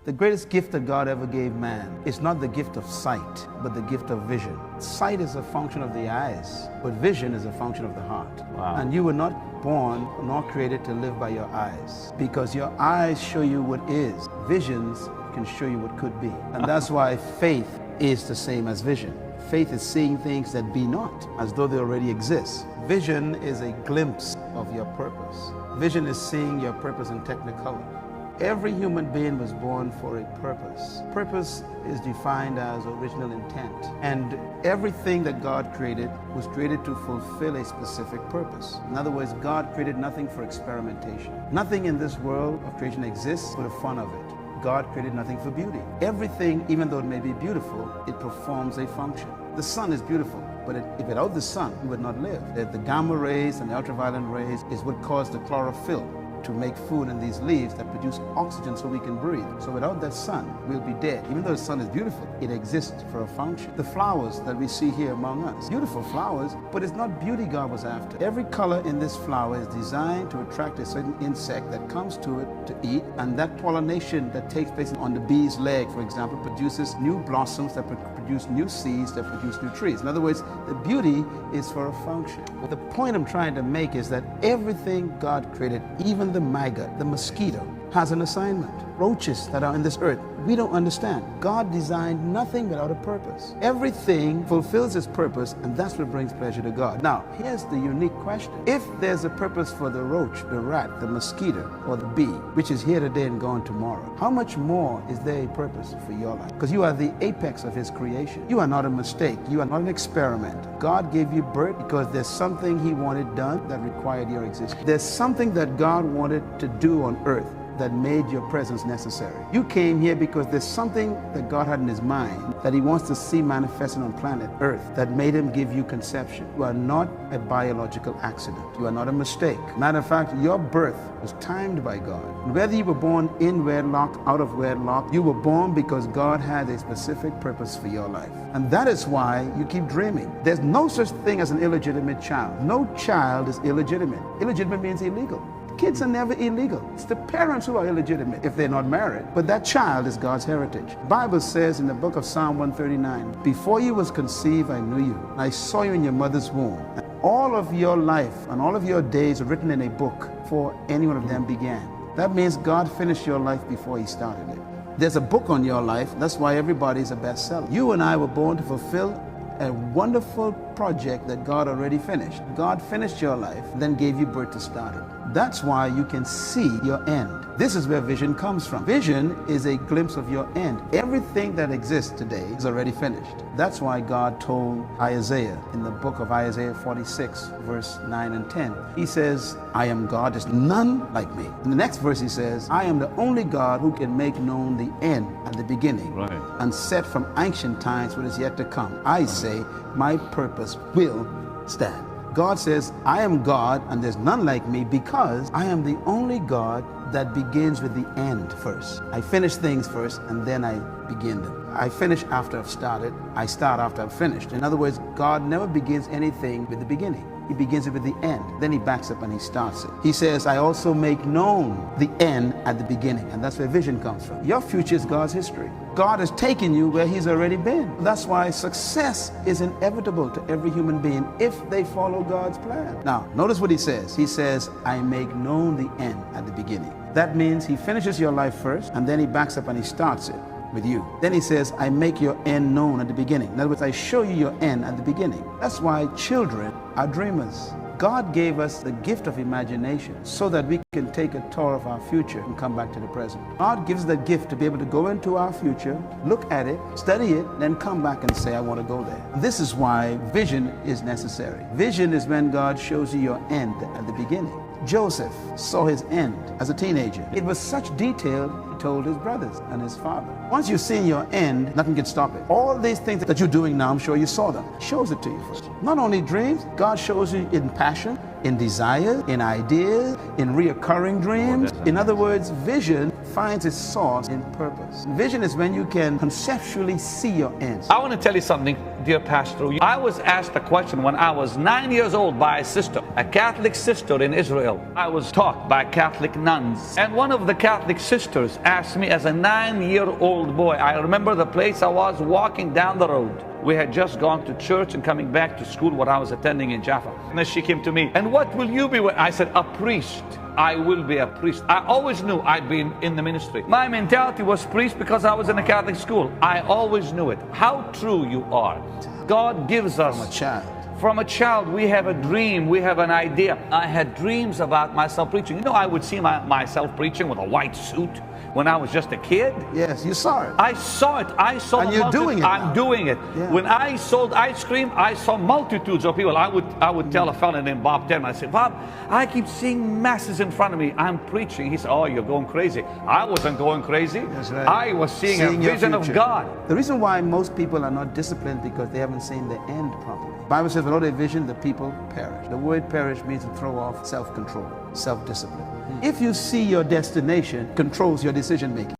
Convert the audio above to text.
The greatest gift that God ever gave man is not the gift of sight, but the gift of vision. Sight is a function of the eyes, but vision is a function of the heart. Wow. And you were not born nor created to live by your eyes, because your eyes show you what is. Visions can show you what could be. And that's why faith is the same as vision. Faith is seeing things that be not, as though they already exist. Vision is a glimpse of your purpose. Vision is seeing your purpose in technicolor. Every human being was born for a purpose. Purpose is defined as original intent. And everything that God created was created to fulfill a specific purpose. In other words, God created nothing for experimentation. Nothing in this world of creation exists for the fun of it. God created nothing for beauty. Everything, even though it may be beautiful, it performs a function. The sun is beautiful, but if without the sun, we would not live. The gamma rays and the ultraviolet rays is what caused the chlorophyll to make food in these leaves that produce oxygen so we can breathe. So without that sun, we'll be dead. Even though the sun is beautiful, it exists for a function. The flowers that we see here among us, beautiful flowers, but it's not beauty God was after. Every color in this flower is designed to attract a certain insect that comes to it to eat, and that pollination that takes place on the bee's leg, for example, produces new blossoms that produce new seeds that produce new trees. In other words, the beauty is for a function. The point I'm trying to make is that everything God created, even the maggot, the mosquito, has an assignment. Roaches that are in this earth, we don't understand. God designed nothing without a purpose. Everything fulfills its purpose, and that's what brings pleasure to God. Now, here's the unique question. If there's a purpose for the roach, the rat, the mosquito, or the bee, which is here today and gone tomorrow, how much more is there a purpose for your life? Because you are the apex of His creation. You are not a mistake. You are not an experiment. God gave you birth because there's something He wanted done that required your existence. There's something that God wanted to do on earth that made your presence necessary. You came here because there's something that God had in His mind that He wants to see manifested on planet Earth that made Him give you conception. You are not a biological accident. You are not a mistake. Matter of fact, your birth was timed by God. Whether you were born in wedlock, out of wedlock, you were born because God had a specific purpose for your life. And that is why you keep dreaming. There's no such thing as an illegitimate child. No child is illegitimate. Illegitimate means illegal. Kids are never illegal. It's the parents who are illegitimate if they're not married. But that child is God's heritage. The Bible says in the book of Psalm 139, before you was conceived, I knew you. I saw you in your mother's womb. And all of your life and all of your days are written in a book before any one of them began. That means God finished your life before He started it. There's a book on your life. That's why everybody's a bestseller. You and I were born to fulfill a wonderful project that God already finished. God finished your life, then gave you birth to start it. That's why you can see your end. This is where vision comes from. Vision is a glimpse of your end. Everything that exists today is already finished. That's why God told Isaiah in the book of Isaiah 46, verse 9 and 10. He says, I am God, there's none like me. In the next verse he says, I am the only God who can make known the end and the beginning, and set from ancient times what is yet to come. I say, my purpose will stand. God says, I am God and there's none like me because I am the only God that begins with the end first. I finish things first and then I begin them. I finish after I've started. I start after I've finished. In other words, God never begins anything with the beginning. He begins it with the end. Then He backs up and He starts it. He says, I also make known the end at the beginning. And that's where vision comes from. Your future is God's history. God has taken you where He's already been. That's why success is inevitable to every human being if they follow God's plan. Now, notice what He says. He says, I make known the end at the beginning. That means He finishes your life first, and then He backs up and He starts it with you. Then He says, I make your end known at the beginning. In other words, I show you your end at the beginning. That's why children are dreamers. God gave us the gift of imagination so that we can take a tour of our future and come back to the present. God gives the gift to be able to go into our future, look at it, study it, then come back and say, I want to go there. This is why vision is necessary. Vision is when God shows you your end at the beginning. Joseph saw his end as a teenager. It was such detail, he told his brothers and his father. Once you've seen your end, nothing can stop it. All these things that you're doing now, I'm sure you saw them. He shows it to you first. Not only dreams, God shows you in passion, in desires, in ideas, in reoccurring dreams. In other words, vision finds its source in purpose. Vision is when you can conceptually see your ends. I want to tell you something, dear pastor. I was asked a question when I was 9 years old by a sister, a Catholic sister in Israel. I was taught by Catholic nuns, and one of the Catholic sisters asked me as a 9-year-old boy. I remember the place I was walking down the road. We had just gone to church and coming back to school what I was attending in Jaffa. And then she came to me, and what will you be? I said, a priest. I will be a priest. I always knew I'd be in the ministry. My mentality was priest because I was in a Catholic school. I always knew it. How true you are. God gives us From a child. From a child, we have a dream, we have an idea. I had dreams about myself preaching. You know, I would see myself preaching with a white suit when I was just a kid. Yes, you saw it. I saw it. I saw And the you're multitude. doing it I'm now. doing it. Yeah. When I sold ice cream, I saw multitudes of people. I would tell a fellow named Bob Denman, I said, Bob, I keep seeing masses in front of me. I'm preaching. He said, oh, you're going crazy. I wasn't going crazy. That's right. I was seeing a your vision of future. God. The reason why most people are not disciplined because they haven't seen the end properly. The Bible says, without a vision, the people perish. The word perish means to throw off self-control, self-discipline. If you see your destination, controls your decision making.